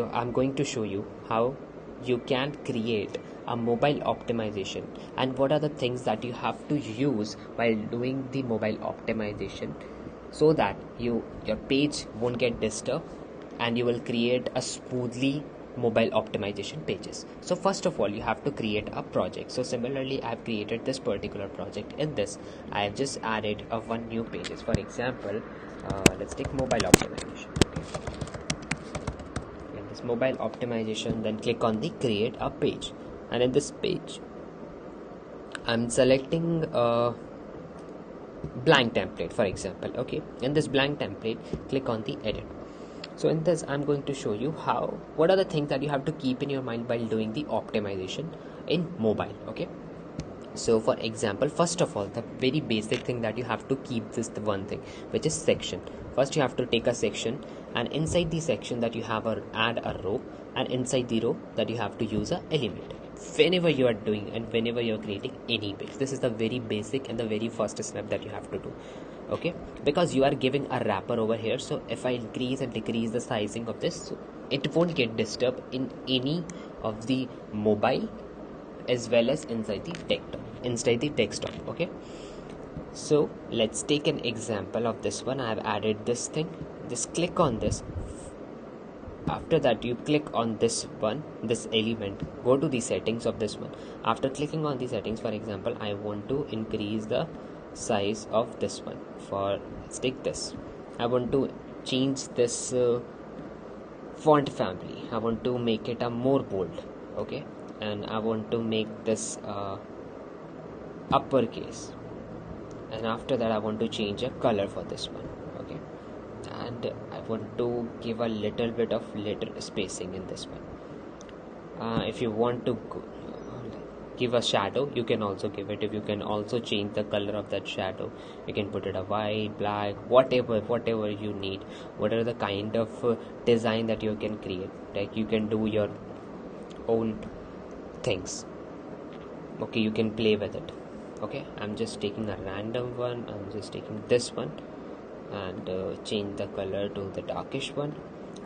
I'm going to show you how you can create a mobile optimization and what are the things that you have to use while doing the mobile optimization so that your page won't get disturbed and you will create a smoothly mobile optimization pages. So first of all, you have to create a project. So similarly, I've created this particular project. In this, I have just added one new pages. For example, let's take mobile optimization. Okay, in this mobile optimization, then click on the create a page, and in this page I'm selecting a blank template, for example. Okay, in this blank template, click on the edit. So in this, I'm going to show you what are the things that you have to keep in your mind while doing the optimization in mobile. Okay, so for example, first of all, the very basic thing that you have to keep this the one thing, which is section. First you have to take a section, and inside the section that you have add a row, and inside the row that you have to use a element whenever you are doing and whenever you are creating any page. This is the very basic and the very first step that you have to do. Okay, because you are giving a wrapper over here, so if I increase and decrease the sizing of this, so it won't get disturbed in any of the mobile as well as inside the desktop. Okay, so let's take an example of this one. I have added this thing. Just click on this. After that, you click on this element, go to the settings of this one. After clicking on the settings, for example, I want to increase the size of this one. Let's take this. I want to change this font family. I want to make it a more bold. Okay, and I want to make this uppercase, and after that I want to change a color for this one. Okay, and I want to give a little bit of letter spacing in this one. If you want to give a shadow, you can also give it. If you can also change the color of that shadow, you can put it a white, black, whatever you need, whatever the kind of design that you can create. Like you can do your own things. Okay, you can play with it. Okay, I'm just taking a random one. I'm just taking this one and change the color to the darkish one,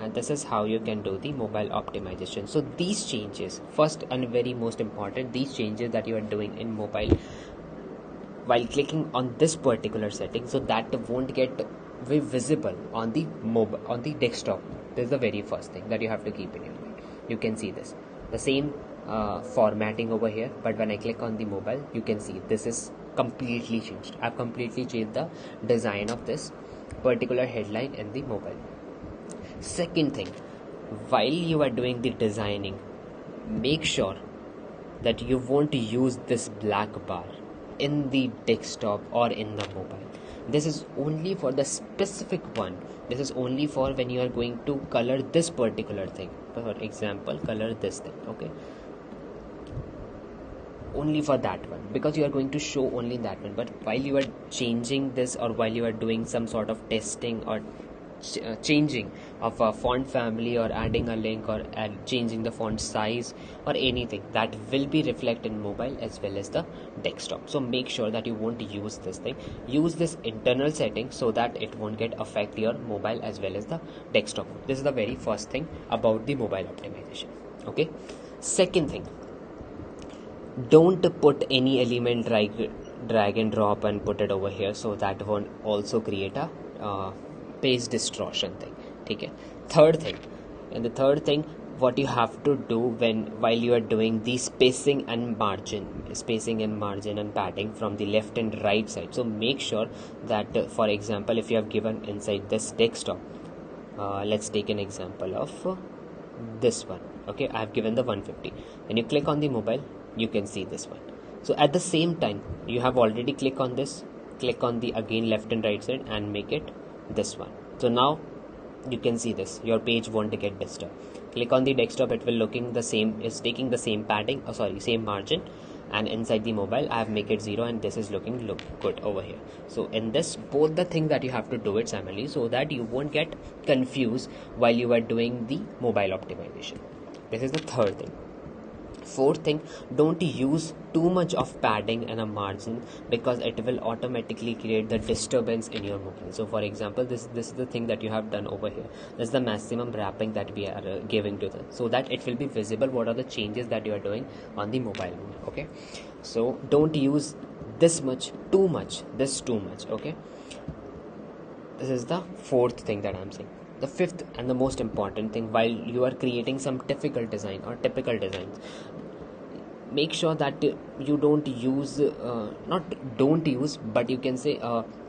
and this is how you can do the mobile optimization. So these changes, first and very most important, these changes that you are doing in mobile while clicking on this particular setting, so that won't get visible on the desktop. This is the very first thing that you have to keep in your mind. You can see this, the same formatting over here, but when I click on the mobile, you can see this is completely changed. I've completely changed the design of this particular headline in the mobile. Second thing, while you are doing the designing, make sure that you won't use this black bar in the desktop or in the mobile. This is only for the specific one. This is only for when you are going to color this particular thing. For example, color this thing. Okay, only for that one, because you are going to show only that one. But while you are changing this, or while you are doing some sort of testing or changing of a font family, or adding a link, or changing the font size or anything, that will be reflected in mobile as well as the desktop. So make sure that you won't use this thing. Use this internal setting so that it won't get affect your mobile as well as the desktop. This is the very first thing about the mobile optimization. Okay, second thing, don't put any element drag and drop and put it over here, so that won't also create a page distortion thing. Okay, third thing, what you have to do while you are doing the spacing and margin and padding from the left and right side. So make sure that for example, if you have given inside this desktop, let's take an example of this one. Okay, I have given the 150. When you click on the mobile, you can see this one. So at the same time, you have already click on this, click on the again left and right side and make it this one. So now you can see this, your page won't get disturbed. Click on the desktop, it will looking the same, is taking the same padding, same margin, and inside the mobile I have make it 0, and this is looking good over here. So in this, both the things that you have to do it simultaneously, so that you won't get confused while you are doing the mobile optimization. This is the third thing. Fourth thing, don't use too much of padding and a margin, because it will automatically create the disturbance in your mobile. So for example, this is the thing that you have done over here. This is the maximum wrapping that we are giving to them, so that it will be visible what are the changes that you are doing on the mobile. Okay, so don't use this much, too much, this too much. Okay, this is the fourth thing that I'm saying. The fifth and the most important thing, while you are creating some difficult design or typical designs, make sure that you don't use not don't use, but you can say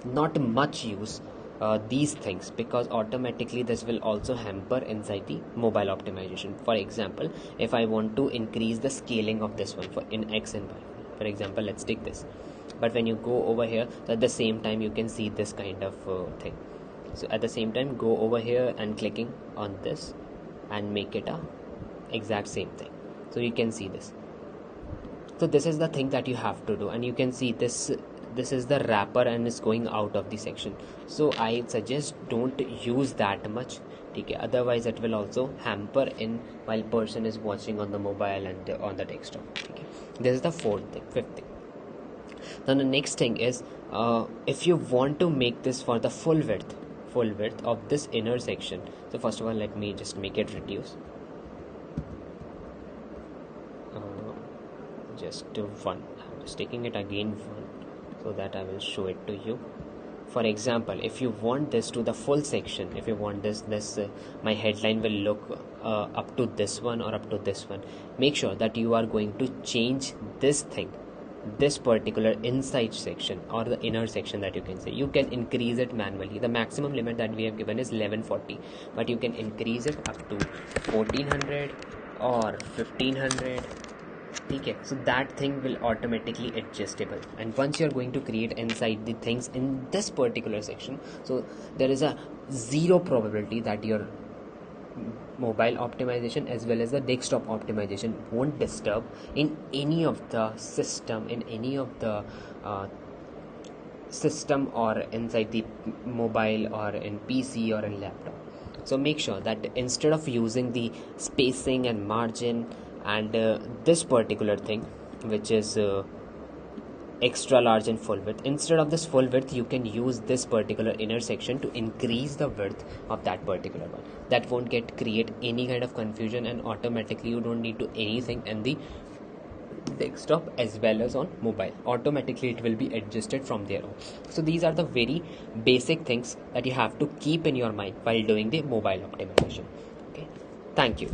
not much use these things, because automatically this will also hamper inside the mobile optimization. For example, if I want to increase the scaling of this one for in X and Y, for example, let's take this. But when you go over here, at the same time you can see this kind of thing. So at the same time, go over here and clicking on this and make it a exact same thing, so you can see this. So this is the thing that you have to do, and you can see this is the wrapper and it's going out of the section. So I suggest don't use that much. Okay, otherwise it will also hamper in while person is watching on the mobile and on the desktop. Okay, this is the fifth thing. Then the next thing is, if you want to make this for the full width of this inner section. So first of all, let me just make it reduce. Just one. I'm just taking it again one, so that I will show it to you. For example, if you want this to the full section, if you want this my headline will look up to this one or up to this one, make sure that you are going to change this thing, this particular inside section or the inner section, that you can say. You can increase it manually. The maximum limit that we have given is 1140, but you can increase it up to 1400 or 1500. Okay, so that thing will automatically adjustable, and once you're going to create inside the things in this particular section, so there is a zero probability that your mobile optimization as well as the desktop optimization won't disturb in any of the system, in any of the system, or inside the mobile, or in PC, or in laptop. So make sure that instead of using the spacing and margin and this particular thing, which is extra large and full width, instead of this full width, you can use this particular inner section to increase the width of that particular one. That won't create any kind of confusion, and automatically you don't need to anything in the desktop as well as on mobile. Automatically it will be adjusted from there on. So these are the very basic things that you have to keep in your mind while doing the mobile optimization. Okay, thank you.